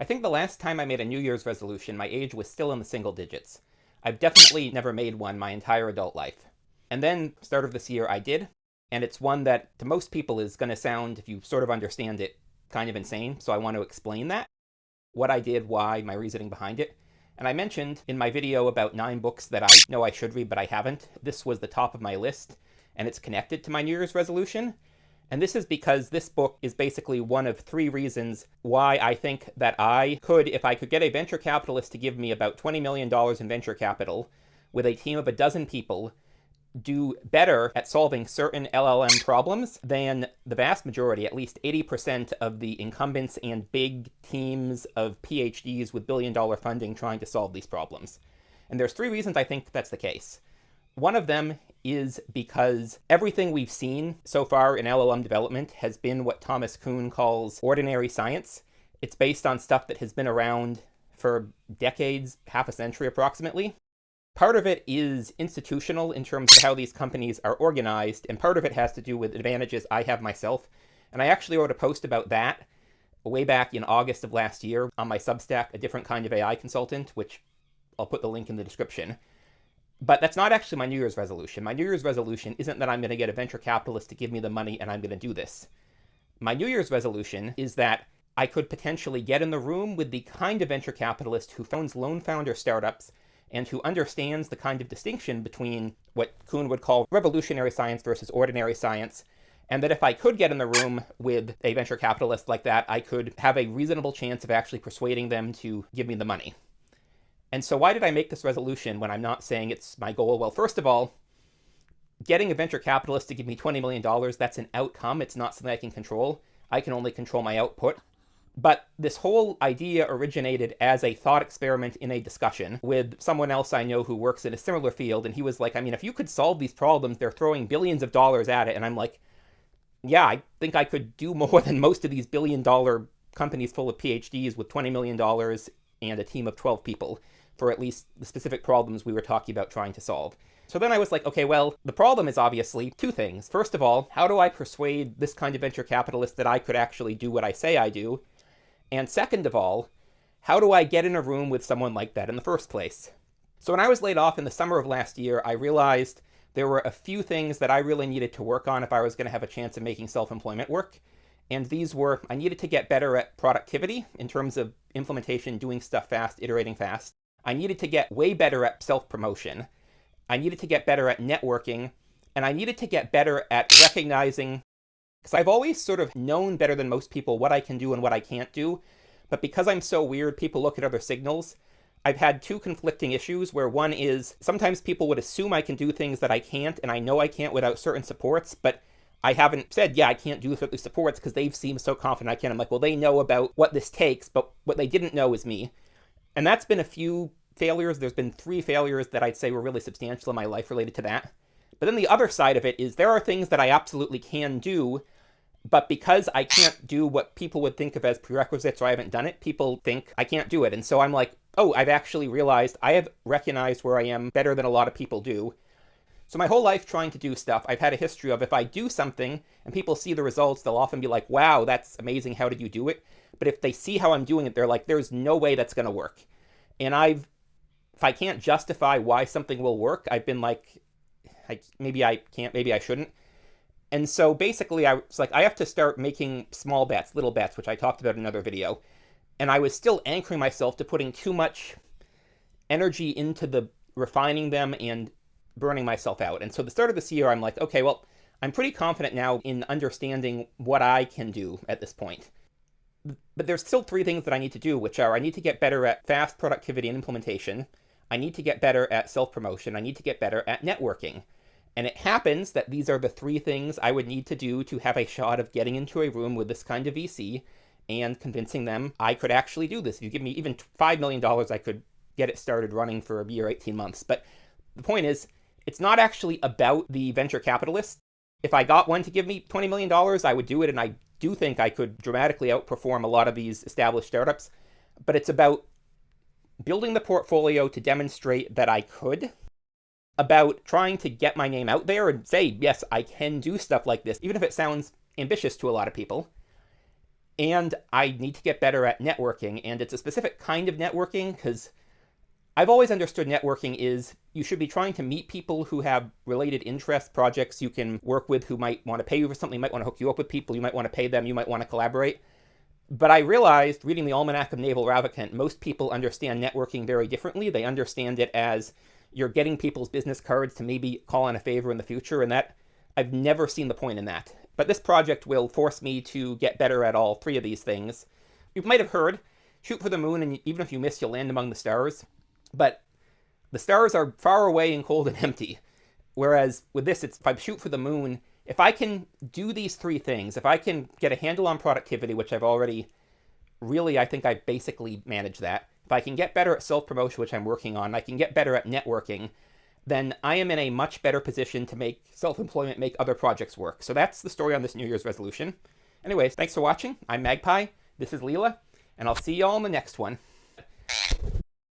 I think the last time I made a New Year's resolution, my age was still in the single digits. I've definitely never made one my entire adult life. And then, start of this year, I did. And it's one that, to most people, is going to sound, if you sort of understand it, kind of insane. So I want to explain that. What I did, why, my reasoning behind it. And I mentioned in my video about 9 books that I know I should read, but I haven't. This was the top of my list, and it's connected to my New Year's resolution. And this is because this book is basically one of 3 reasons why I think that I could, if I could get a venture capitalist to give me about $20 million in venture capital with a team of a dozen people, do better at solving certain LLM problems than the vast majority, at least 80% of the incumbents and big teams of PhDs with billion-dollar funding trying to solve these problems. And there's 3 reasons I think that's the case. One of them is because everything we've seen so far in LLM development has been what Thomas Kuhn calls ordinary science. It's based on stuff that has been around for decades, half a century approximately. Part of it is institutional in terms of how these companies are organized, and part of it has to do with advantages I have myself. And I actually wrote a post about that way back in August of last year on my Substack, A Different Kind of AI Consultant, which I'll put the link in the description. But that's not actually my New Year's resolution. My New Year's resolution isn't that I'm going to get a venture capitalist to give me the money and I'm going to do this. My New Year's resolution is that I could potentially get in the room with the kind of venture capitalist who owns lone founder startups and who understands the kind of distinction between what Kuhn would call revolutionary science versus ordinary science, and that if I could get in the room with a venture capitalist like that, I could have a reasonable chance of actually persuading them to give me the money. And so why did I make this resolution when I'm not saying it's my goal? Well, first of all, getting a venture capitalist to give me $20 million, that's an outcome. It's not something I can control. I can only control my output. But this whole idea originated as a thought experiment in a discussion with someone else I know who works in a similar field. And he was like, I mean, if you could solve these problems, they're throwing billions of dollars at it. And I'm like, yeah, I think I could do more than most of these billion-dollar companies full of PhDs with $20 million and a team of 12 people for at least the specific problems we were talking about trying to solve. So then I was like, okay, well, the problem is obviously 2 things. First of all, how do I persuade this kind of venture capitalist that I could actually do what I say I do? And second of all, how do I get in a room with someone like that in the first place? So when I was laid off in the summer of last year, I realized there were a few things that I really needed to work on if I was going to have a chance of making self-employment work. And these were, I needed to get better at productivity in terms of implementation, doing stuff fast, iterating fast. I needed to get way better at self-promotion. I needed to get better at networking. And I needed to get better at recognizing, because I've always sort of known better than most people what I can do and what I can't do. But because I'm so weird, people look at other signals. I've had 2 conflicting issues where one is sometimes people would assume I can do things that I can't, and I know I can't without certain supports, but I haven't said, yeah, I can't do this with the supports because they've seemed so confident I can. I'm like, well, they know about what this takes, but what they didn't know is me. And that's been a few failures. There's been 3 failures that I'd say were really substantial in my life related to that. But then the other side of it is there are things that I absolutely can do, but because I can't do what people would think of as prerequisites or I haven't done it, people think I can't do it. And so I'm like, oh, I've actually realized I have recognized where I am better than a lot of people do. So my whole life trying to do stuff, I've had a history of if I do something and people see the results, they'll often be like, wow, that's amazing. How did you do it? But if they see how I'm doing it, they're like, there's no way that's going to work. And if I can't justify why something will work, I've been like, maybe I can't, maybe I shouldn't. And so basically I was like, I have to start making small bets, little bets, which I talked about in another video. And I was still anchoring myself to putting too much energy into the refining them and burning myself out. And so the start of this year, I'm like, okay, well, I'm pretty confident now in understanding what I can do at this point. But there's still 3 things that I need to do, which are I need to get better at fast productivity and implementation. I need to get better at self-promotion. I need to get better at networking. And it happens that these are the 3 things I would need to do to have a shot of getting into a room with this kind of VC and convincing them I could actually do this. If you give me even $5 million, I could get it started running for a year, 18 months. But the point is, it's not actually about the venture capitalist. If I got one to give me $20 million, I would do it, and I do think I could dramatically outperform a lot of these established startups. But it's about building the portfolio to demonstrate that I could, about trying to get my name out there and say, yes, I can do stuff like this, even if it sounds ambitious to a lot of people. And I need to get better at networking, and it's a specific kind of networking because I've always understood networking is you should be trying to meet people who have related interests, projects you can work with, who might want to pay you for something, might want to hook you up with people, you might want to pay them, you might want to collaborate. But I realized, reading the Almanack of Naval Ravikant, most people understand networking very differently. They understand it as you're getting people's business cards to maybe call on a favor in the future, and that I've never seen the point in that. But this project will force me to get better at all three of these things. You might have heard, shoot for the moon, and even if you miss, you'll land among the stars. But the stars are far away and cold and empty. Whereas with this, it's if I shoot for the moon, if I can do these three things, if I can get a handle on productivity, which I've already really, I think I basically managed that. If I can get better at self-promotion, which I'm working on, I can get better at networking, then I am in a much better position to make self-employment, make other projects work. So that's the story on this New Year's resolution. Anyways, thanks for watching. I'm Magpie. This is Leela, and I'll see y'all in the next one.